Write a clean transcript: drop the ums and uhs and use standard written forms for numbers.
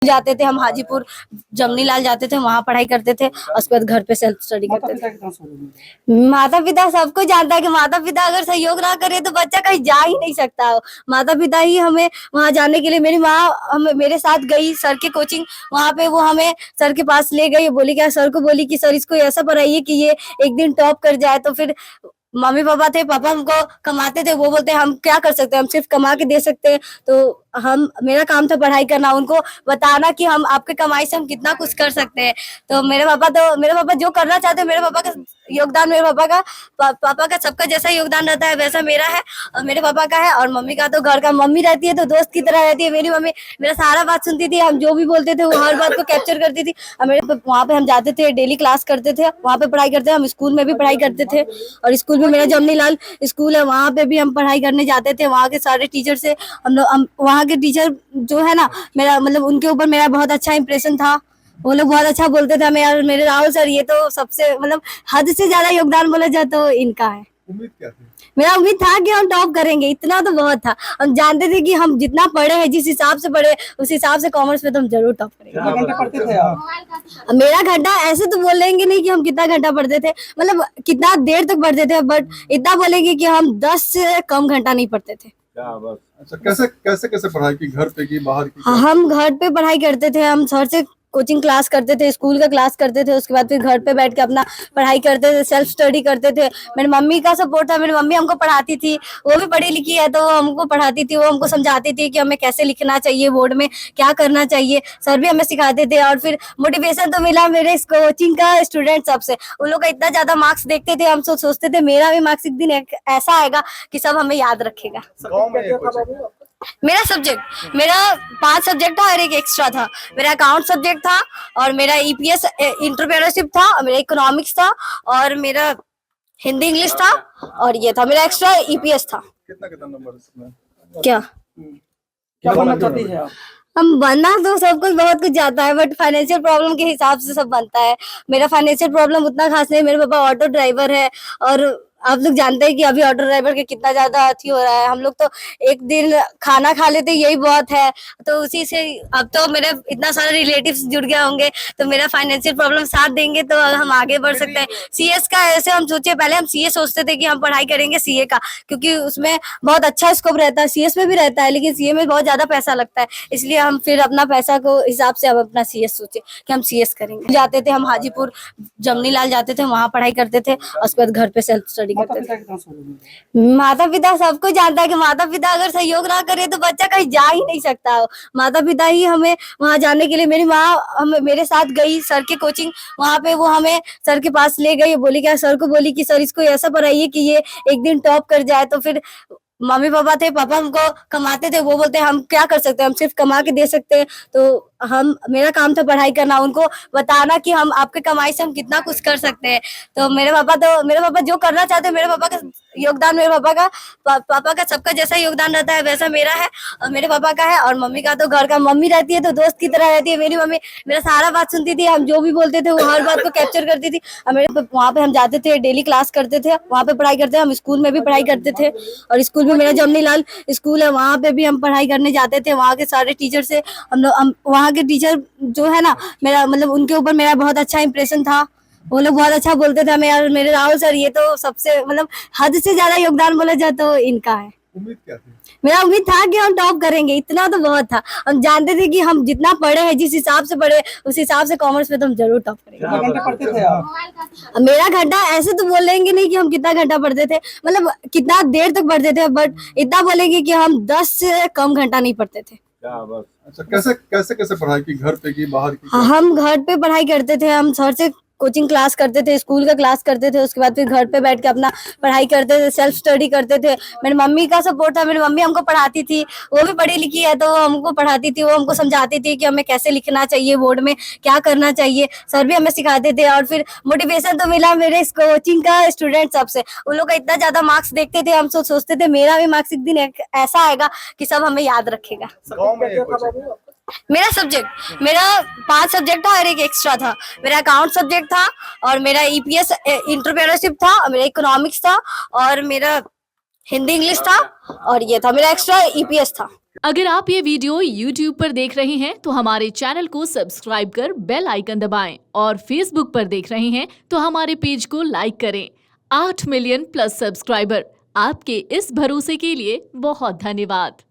जाते थे हम हाजीपुर जमनी लाल जाते थे, वहां पढ़ाई करते थे। उसके बाद घर पे सेल्फ स्टडी करते थे। माता पिता सबको जानता है कि माता पिता अगर सहयोग ना करे तो बच्चा कहीं जा ही नहीं सकता। माता पिता ही हमें वहां जाने के लिए, मेरी माँ मेरे साथ गई सर के कोचिंग, वहां पे वो हमें सर के पास ले गई, बोली क्या सर को बोली कि सर इसको ऐसा पढ़ाइए कि ये एक दिन टॉप कर जाए। तो फिर मम्मी पापा थे, पापा हमको कमाते थे, वो बोलते हम क्या कर सकते हैं, हम सिर्फ कमा के दे सकते हैं। तो हम मेरा काम था पढ़ाई करना, उनको बताना कि हम आपके कमाई से हम कितना कुछ कर सकते हैं। तो मेरे पापा जो करना चाहते हैं, मेरे पापा का योगदान, मेरे पापा का सबका जैसा योगदान रहता है वैसा मेरा है और मेरे पापा का है। और मम्मी का तो घर का, मम्मी रहती है तो दोस्त की तरह रहती है। मेरी मम्मी मेरा सारा बात सुनती थी, हम जो भी बोलते थे वो हर बात को कैप्चर करती थी। और वहाँ पे हम जाते थे, डेली क्लास करते थे, वहाँ पे पढ़ाई करते थे। हम स्कूल में भी पढ़ाई करते थे और स्कूल में मेरा जमनी लाल स्कूल है, वहाँ पे भी हम पढ़ाई करने जाते थे। वहाँ के सारे टीचर से हम वहाँ के टीचर जो है ना, मेरा मतलब उनके ऊपर मेरा बहुत अच्छा इंप्रेशन था। वो लोग बहुत अच्छा बोलते थे हमें, यार मेरे राहुल सर ये तो सबसे मतलब हद से ज्यादा योगदान बोला जाए तो इनका है। उम्मीद क्या थी? मेरा उम्मीद था कि हम टॉप करेंगे, इतना तो बहुत था। हम जानते थे कि हम जितना पढ़े हैं, जिस हिसाब से पढ़े उस हिसाब से कॉमर्स में तो हम जरूर टॉप करेंगे। कितना घंटा पढ़ते थे आप? मेरा घंटा ऐसे तो बोलेंगे नहीं कि हम कितना घंटा पढ़ते थे, मतलब कितना देर तक पढ़ते थे, बट इतना बोलेंगे कि हम 10 से कम घंटा नहीं पढ़ते थे। अच्छा, कैसे पढ़ाई की, घर पे की बाहर की? हम घर पे पढ़ाई करते थे, हम सर से कोचिंग क्लास करते थे, स्कूल का क्लास करते थे, उसके बाद फिर घर पे बैठ के अपना पढ़ाई करते थे, सेल्फ स्टडी करते थे। मेरी मम्मी का सपोर्ट था, मेरी मम्मी हमको पढ़ाती थी, वो भी पढ़ी लिखी है तो वो हमको पढ़ाती थी, वो हमको समझाती थी कि हमें कैसे लिखना चाहिए, बोर्ड में क्या करना चाहिए, सर भी हमें सिखाते थे। और फिर मोटिवेशन तो मिला मेरे इस कोचिंग का स्टूडेंट सबसे, उन लोग का इतना ज्यादा मार्क्स देखते थे, हम सोचते थे मेरा भी मार्क्स एक दिन ऐसा आएगा कि सब हमें याद रखेगा। मेरा सब्जेक्ट, मेरा 5 सब्जेक्ट था और एक एक्स्ट्रा था। मेरा अकाउंट सब्जेक्ट था और मेरा ईपीएस एंटरप्रेन्योरशिप था, मेरा इकोनॉमिक्स था और मेरा हिंदी इंग्लिश था और ये था मेरा एक्स्ट्रा ईपीएस था। कितना नंबर इसमें? क्या बनना चाहती है आप? हम बनना तो सब कुछ बहुत कुछ जाता है, बट फाइनेंशियल प्रॉब्लम के हिसाब से सब बनता है। मेरा फाइनेंशियल प्रॉब्लम उतना खास नहीं, मेरे पापा ऑटो ड्राइवर है और आप लोग जानते हैं कि अभी ऑटो ड्राइवर के कितना ज्यादा अथी हो रहा है। हम लोग तो एक दिन खाना खा लेते यही बहुत है, तो उसी से अब तो मेरे इतना सारे रिलेटिव्स जुड़ गए होंगे तो मेरा फाइनेंशियल प्रॉब्लम साथ देंगे तो हम आगे बढ़ सकते हैं। सीएस का ऐसे हम सोचे, पहले हम सीए सोचते थे कि हम पढ़ाई करेंगे सीए का, क्योंकि उसमें बहुत अच्छा स्कोप रहता है, सीएस में भी रहता है लेकिन सीए में बहुत ज्यादा पैसा लगता है, इसलिए हम फिर अपना पैसा को हिसाब से हम अपना सीएस सोचे कि हम सीएस करेंगे। जाते थे हम हाजीपुर जमनी लाल जाते थे, वहां पढ़ाई करते थे, उसके बाद घर पे सेल्फ स्टडी करते थे। माता पिता सबको जानता है कि माता पिता अगर सहयोग ना करे तो बच्चा कहीं जा ही नहीं सकता। माता पिता ही हमें वहां जाने के लिए, मेरी माँ मेरे साथ गई सर के कोचिंग, वहां पे वो हमें सर के पास ले गई, बोली क्या सर को बोली कि सर इसको ऐसा पढ़ाइए कि ये एक दिन टॉप कर जाए। तो फिर मम्मी पापा थे, पापा हमको कमाते थे, वो बोलते हम क्या कर सकते हैं, हम सिर्फ कमा के दे सकते हैं। तो मेरा काम था पढ़ाई करना, उनको बताना कि हम आपके कमाई से हम कितना कुछ कर सकते हैं। तो मेरे पापा जो करना चाहते हैं, मेरे पापा का योगदान, मेरे पापा का सबका जैसा योगदान रहता है वैसा मेरा है और मेरे पापा का है। और मम्मी का तो घर का, मम्मी रहती है तो दोस्त की तरह रहती है। मेरी मम्मी मेरा सारा बात सुनती थी, हम जो भी बोलते थे वो हर बात को कैप्चर करती थी। और वहाँ पे हम जाते थे, डेली क्लास करते थे, वहाँ पे पढ़ाई करते थे। हम स्कूल में भी पढ़ाई करते थे और स्कूल में मेरा जमनी लाल स्कूल है, वहाँ पे भी हम पढ़ाई करने जाते थे। वहाँ के सारे टीचर से हम वहाँ के टीचर जो है ना, मेरा मतलब उनके ऊपर मेरा बहुत अच्छा इंप्रेशन था। वो लोग बहुत अच्छा बोलते थे हमें, यार मेरे राहुल सर ये तो सबसे मतलब हद से ज्यादा योगदान बोला जाए तो इनका है। उम्मीद क्या थी? मेरा उम्मीद था कि हम टॉप करेंगे, इतना तो बहुत था। हम जानते थे कि हम जितना पढ़े हैं, जिस हिसाब से पढ़े उस हिसाब से कॉमर्स में तो हम जरूर टॉप करेंगे। कितना घंटा पढ़ते थे आप? मेरा घंटा ऐसे तो बोलेंगे नहीं कि हम कितना घंटा पढ़ते थे, मतलब कितना देर तक पढ़ते थे, बट इतना बोलेंगे कि हम 10 से कम घंटा नहीं पढ़ते थे। अच्छा, कैसे पढ़ाई की, घर पे की बाहर की? हम घर पे पढ़ाई करते थे, हम सर से कोचिंग क्लास करते थे, स्कूल का क्लास करते थे, उसके बाद फिर घर पे बैठ के अपना पढ़ाई करते थे, सेल्फ स्टडी करते थे। मेरी मम्मी का सपोर्ट था, मेरी मम्मी हमको पढ़ाती थी, वो भी पढ़ी लिखी है तो वो हमको पढ़ाती थी, वो हमको समझाती थी कि हमें कैसे लिखना चाहिए, बोर्ड में क्या करना चाहिए, सर भी हमें सिखाते थे। और फिर मोटिवेशन तो मिला मेरे इस कोचिंग का स्टूडेंट सबसे, उन लोग का इतना ज्यादा मार्क्स देखते थे, हम सोचते थे मेरा भी मार्क्स एक दिन ऐसा आएगा कि सब हमें याद रखेगा। मेरा सब्जेक्ट, मेरा 5 सब्जेक्ट था और एक एक्स्ट्रा था। मेरा अकाउंट सब्जेक्ट था और मेरा ईपीएस एंटरप्रेन्योरशिप था, मेरा इकोनॉमिक्स था और मेरा हिंदी इंग्लिश था और ये था मेरा एक्स्ट्रा ईपीएस था। अगर आप ये वीडियो YouTube पर देख रहे हैं तो हमारे चैनल को सब्सक्राइब कर बेल आइकन दबाएं और Facebook पर देख रहे हैं तो हमारे पेज को लाइक करें। 8 मिलियन प्लस सब्सक्राइबर, आपके इस भरोसे के लिए बहुत धन्यवाद।